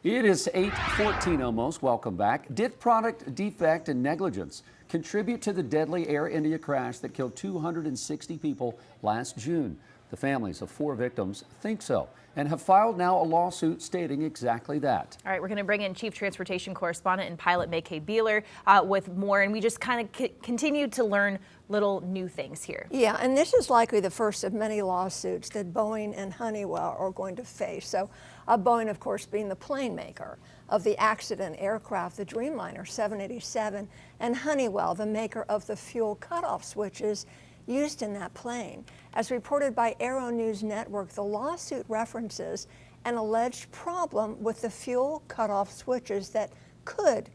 It is 8:14 almost. Welcome back. Did product defect and negligence contribute to the deadly Air India crash that killed 260 people last June? The families of 4 victims think so and have filed now a lawsuit stating exactly that. All right, we're going to bring in Chief Transportation Correspondent and pilot May Beeler with more, and we just kind of continue to learn little new things here. Yeah, and this is likely the first of many lawsuits that Boeing and Honeywell are going to face. So Boeing, of course, being the plane maker of the accident aircraft, the Dreamliner 787, and Honeywell, the maker of the fuel cutoff switches used in that plane. As reported by Aero News Network, the lawsuit references an alleged problem with the fuel cutoff switches that could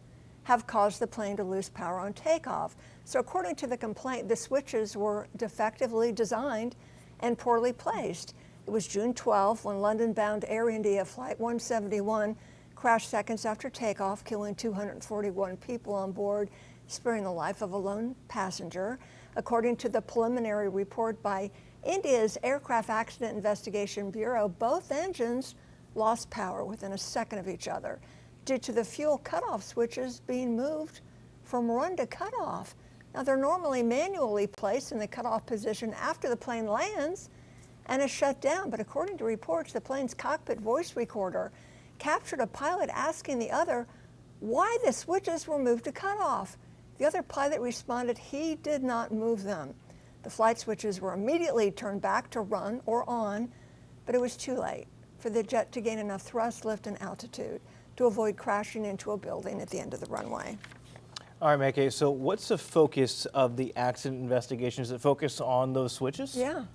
have caused the plane to lose power on takeoff. So according to the complaint, the switches were defectively designed and poorly placed. It was June 12 when London-bound Air India Flight 171 crashed seconds after takeoff, killing 241 people on board, sparing the life of a lone passenger. According to the preliminary report by India's Aircraft Accident Investigation Bureau, both engines lost power within a second of each other due to the fuel cutoff switches being moved from run to cutoff. Now, they're normally manually placed in the cutoff position after the plane lands and is shut down, but according to reports, the plane's cockpit voice recorder captured a pilot asking the other why the switches were moved to cutoff. The other pilot responded he did not move them. The flight switches were immediately turned back to run or on, but it was too late for the jet to gain enough thrust, lift, and altitude to avoid crashing into a building at the end of the runway. All right, May, so what's the focus of the accident investigation? Is it focused on those switches? Yeah.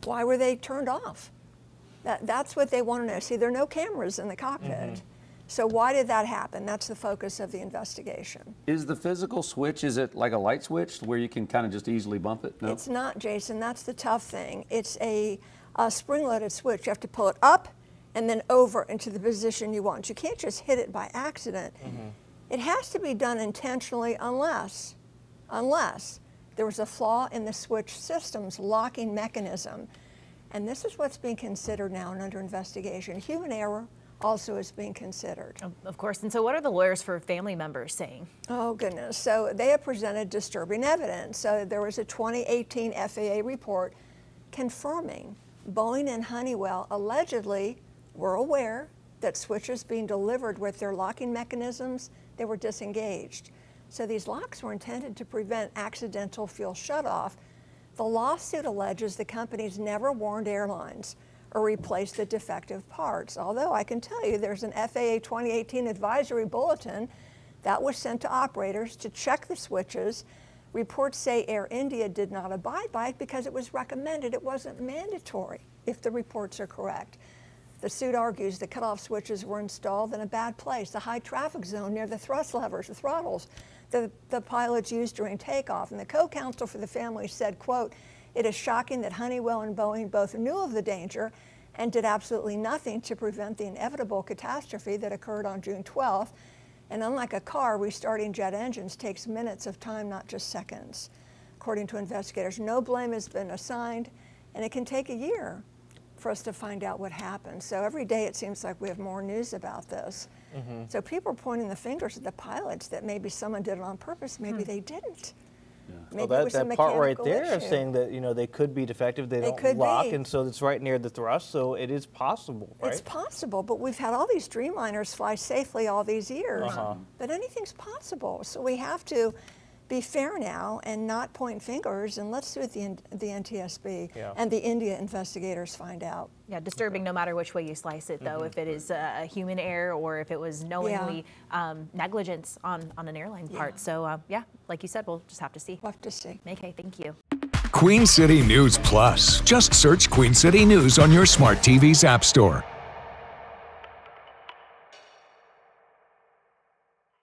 Why were they turned off? That's what they want to know. See, there are no cameras in the cockpit. So why did that happen? That's the focus of the investigation. Is the physical switch, is it like a light switch where you can kind of just easily bump it? No? It's not, Jason. That's the tough thing. It's a spring-loaded switch. You have to pull it up and then over into the position you want. You can't just hit it by accident. It has to be done intentionally unless there was a flaw in the switch system's locking mechanism. And this is what's being considered now and under investigation. Human error also is being considered. Of course. And so what are the lawyers for family members saying? Oh, goodness. So they have presented disturbing evidence. So there was a 2018 FAA report confirming Boeing and Honeywell allegedly were aware that switches being delivered with their locking mechanisms, they were disengaged. So these locks were intended to prevent accidental fuel shutoff. The lawsuit alleges the companies never warned airlines or replaced the defective parts. Although I can tell you there's an FAA 2018 advisory bulletin that was sent to operators to check the switches. Reports say Air India did not abide by it because it was recommended. It wasn't mandatory, if the reports are correct. The suit argues the cutoff switches were installed in a bad place, the high traffic zone near the thrust levers, the throttles, the pilots used during takeoff. And the co-counsel for the family said, quote, "It is shocking that Honeywell and Boeing both knew of the danger and did absolutely nothing to prevent the inevitable catastrophe that occurred on June 12th. And unlike a car, restarting jet engines takes minutes of time, not just seconds." According to investigators, no blame has been assigned, and it can take a year for us to find out what happened. So every day it seems like we have more news about this. So people are pointing the fingers at the pilots that maybe someone did it on purpose, maybe they didn't. Well, that part right there is saying that, you know, they could be defective, they don't lock, and so it's right near the thrust, so it is possible, right? It's possible, but we've had all these Dreamliners fly safely all these years. But anything's possible, so we have to be fair now and not point fingers, and let's see what the NTSB and the India investigators find out. Yeah, disturbing no matter which way you slice it, though, if it is a human error or if it was knowingly negligence on an airline part. So, yeah, like you said, we'll just have to see. We'll have to see. May, thank you. Queen City News Plus. Just search Queen City News on your smart TV's app store.